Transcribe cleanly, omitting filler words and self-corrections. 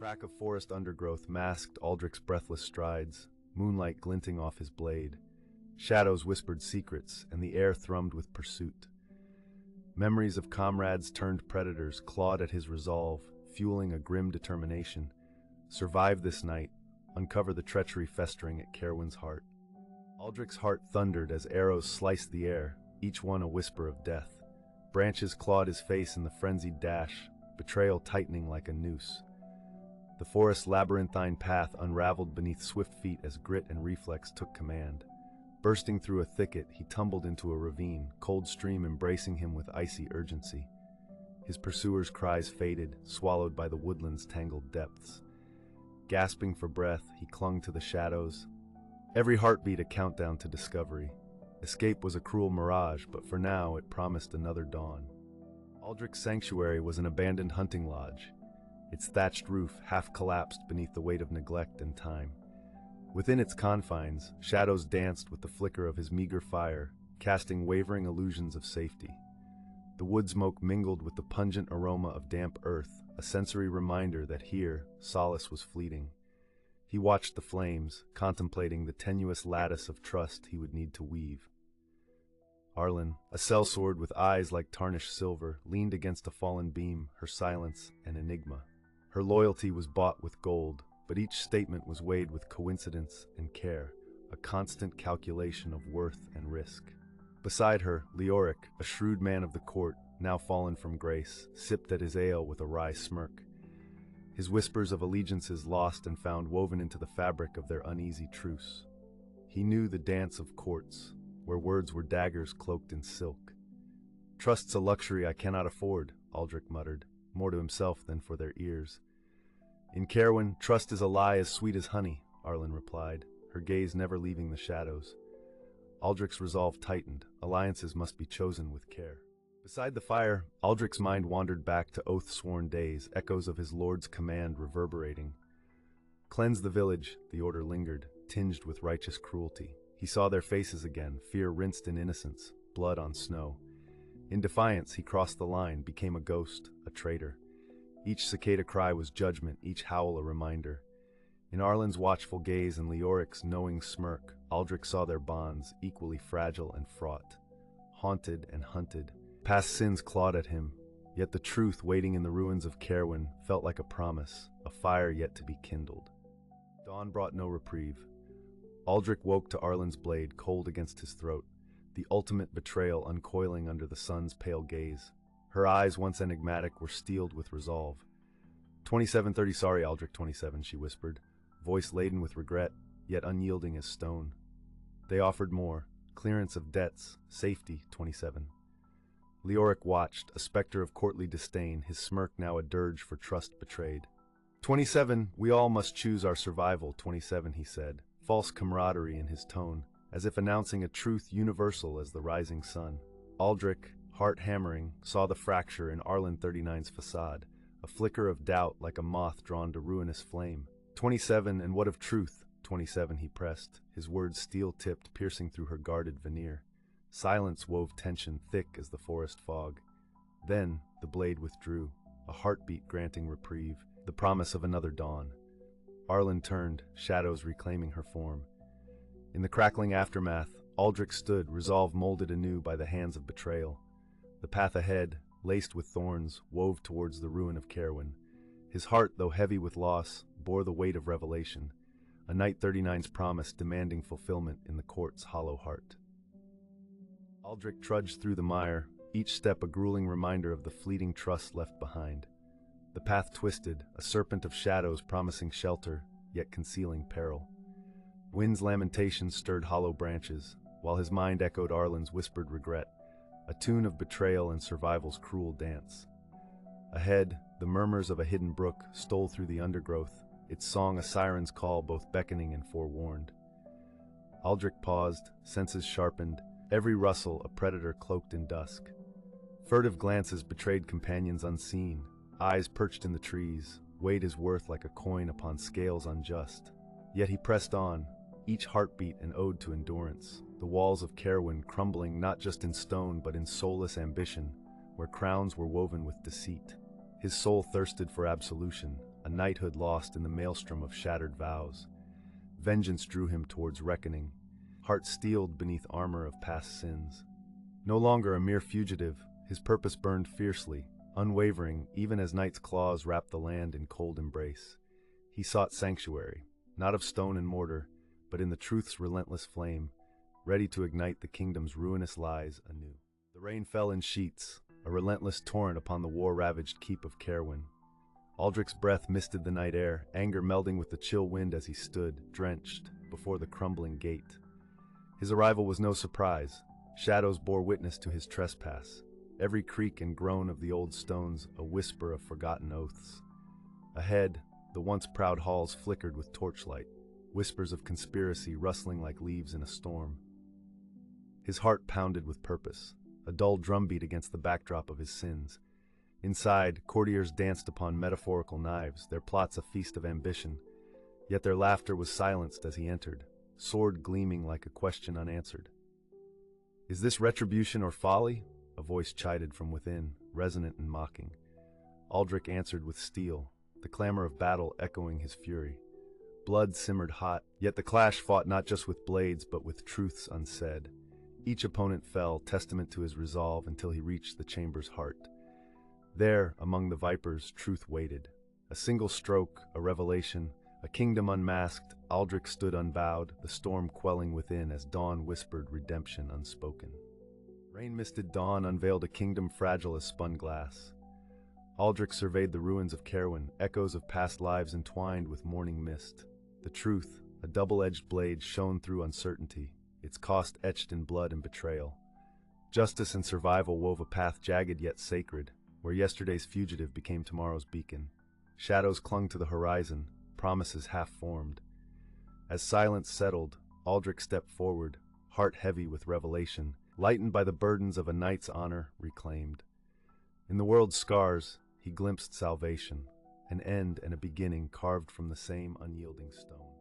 crack of forest undergrowth masked Aldric's breathless strides, moonlight glinting off his blade. Shadows whispered secrets, and the air thrummed with pursuit. Memories of comrades turned predators clawed at his resolve, fueling a grim determination. Survive this night, uncover the treachery festering at Caerwyn's heart. Aldric's heart thundered as arrows sliced the air, each one a whisper of death. Branches clawed his face in the frenzied dash, betrayal tightening like a noose. The forest's labyrinthine path unraveled beneath swift feet as grit and reflex took command. Bursting through a thicket, he tumbled into a ravine, cold stream embracing him with icy urgency. His pursuers' cries faded, swallowed by the woodland's tangled depths. Gasping for breath, he clung to the shadows, every heartbeat a countdown to discovery. Escape was a cruel mirage, but for now it promised another dawn. Aldric's sanctuary was an abandoned hunting lodge, its thatched roof half collapsed beneath the weight of neglect and time. Within its confines, shadows danced with the flicker of his meager fire, casting wavering illusions of safety. The wood smoke mingled with the pungent aroma of damp earth, a sensory reminder that here, solace was fleeting. He watched the flames, contemplating the tenuous lattice of trust he would need to weave. Arlen, a sellsword with eyes like tarnished silver, leaned against a fallen beam, her silence an enigma. Her loyalty was bought with gold, but each statement was weighed with coincidence and care, a constant calculation of worth and risk. Beside her, Leoric, a shrewd man of the court, now fallen from grace, sipped at his ale with a wry smirk. His whispers of allegiances lost and found woven into the fabric of their uneasy truce. He knew the dance of courts, where words were daggers cloaked in silk. "Trust's a luxury I cannot afford," Aldric muttered, more to himself than for their ears. "In Caerwyn, trust is a lie as sweet as honey," Arlen replied, her gaze never leaving the shadows. Aldric's resolve tightened. Alliances must be chosen with care. Beside the fire, Aldric's mind wandered back to oath-sworn days, echoes of his lord's command reverberating. "Cleanse the village," the order lingered, tinged with righteous cruelty. He saw their faces again, fear rinsed in innocence, blood on snow. In defiance, he crossed the line, became a ghost, a traitor. Each cicada cry was judgment, each howl a reminder. In Arlen's watchful gaze and Leoric's knowing smirk, Aldric saw their bonds, equally fragile and fraught. Haunted and hunted, past sins clawed at him, yet the truth waiting in the ruins of Caerwyn felt like a promise, a fire yet to be kindled. Dawn brought no reprieve. Aldric woke to Arlen's blade cold against his throat, the ultimate betrayal uncoiling under the sun's pale gaze. Her eyes, once enigmatic, were steeled with resolve. 2730 sorry, Aldric 27, she whispered, voice laden with regret, yet unyielding as stone. They offered more, clearance of debts, safety, 27. Leoric watched, a specter of courtly disdain, his smirk now a dirge for trust betrayed. 27, we all must choose our survival, 27, he said, false camaraderie in his tone, as if announcing a truth universal as the rising sun. Aldric, heart hammering, saw the fracture in Arlen 39's facade, a flicker of doubt like a moth drawn to ruinous flame. 27, and what of truth? 27, he pressed, his words steel-tipped, piercing through her guarded veneer. Silence wove tension thick as the forest fog. Then, the blade withdrew, a heartbeat granting reprieve, the promise of another dawn. Arlen turned, shadows reclaiming her form. In the crackling aftermath, Aldric stood, resolve molded anew by the hands of betrayal. The path ahead, laced with thorns, wove towards the ruin of Caerwyn. His heart, though heavy with loss, bore the weight of revelation, a Night 39's promise demanding fulfillment in the court's hollow heart. Aldric trudged through the mire, each step a grueling reminder of the fleeting trust left behind. The path twisted, a serpent of shadows promising shelter, yet concealing peril. Wind's lamentations stirred hollow branches, while his mind echoed Arlen's whispered regret, a tune of betrayal and survival's cruel dance. Ahead, the murmurs of a hidden brook stole through the undergrowth, its song a siren's call both beckoning and forewarned. Aldric paused, senses sharpened, every rustle a predator cloaked in dusk. Furtive glances betrayed companions unseen, eyes perched in the trees, weighed his worth like a coin upon scales unjust. Yet he pressed on, each heartbeat an ode to endurance, the walls of Caerwyn crumbling not just in stone but in soulless ambition, where crowns were woven with deceit. His soul thirsted for absolution, a knighthood lost in the maelstrom of shattered vows. Vengeance drew him towards reckoning, heart steeled beneath armor of past sins. No longer a mere fugitive, his purpose burned fiercely, unwavering even as night's claws wrapped the land in cold embrace. He sought sanctuary, not of stone and mortar, but in the truth's relentless flame, ready to ignite the kingdom's ruinous lies anew. The rain fell in sheets, a relentless torrent upon the war-ravaged keep of Caerwyn. Aldric's breath misted the night air, anger melding with the chill wind as he stood, drenched, before the crumbling gate. His arrival was no surprise. Shadows bore witness to his trespass, every creak and groan of the old stones a whisper of forgotten oaths. Ahead, the once proud halls flickered with torchlight, whispers of conspiracy rustling like leaves in a storm. His heart pounded with purpose, a dull drumbeat against the backdrop of his sins. Inside, courtiers danced upon metaphorical knives, their plots a feast of ambition, yet their laughter was silenced as he entered, sword gleaming like a question unanswered. "Is this retribution or folly?" a voice chided from within, resonant and mocking. Aldric answered with steel, the clamor of battle echoing his fury. Blood simmered hot, yet the clash fought not just with blades but with truths unsaid. Each opponent fell, testament to his resolve, until he reached the chamber's heart. There, among the vipers, truth waited. A single stroke, a revelation, a kingdom unmasked. Aldric stood unbowed, the storm quelling within as dawn whispered redemption unspoken. Rain-misted dawn unveiled a kingdom fragile as spun glass. Aldric surveyed the ruins of Caerwyn, echoes of past lives entwined with morning mist. The truth, a double-edged blade, shone through uncertainty, its cost etched in blood and betrayal. Justice and survival wove a path jagged yet sacred, where yesterday's fugitive became tomorrow's beacon. Shadows clung to the horizon, promises half-formed. As silence settled, Aldric stepped forward, heart heavy with revelation, lightened by the burdens of a knight's honor reclaimed. In the world's scars, he glimpsed salvation, an end and a beginning carved from the same unyielding stone.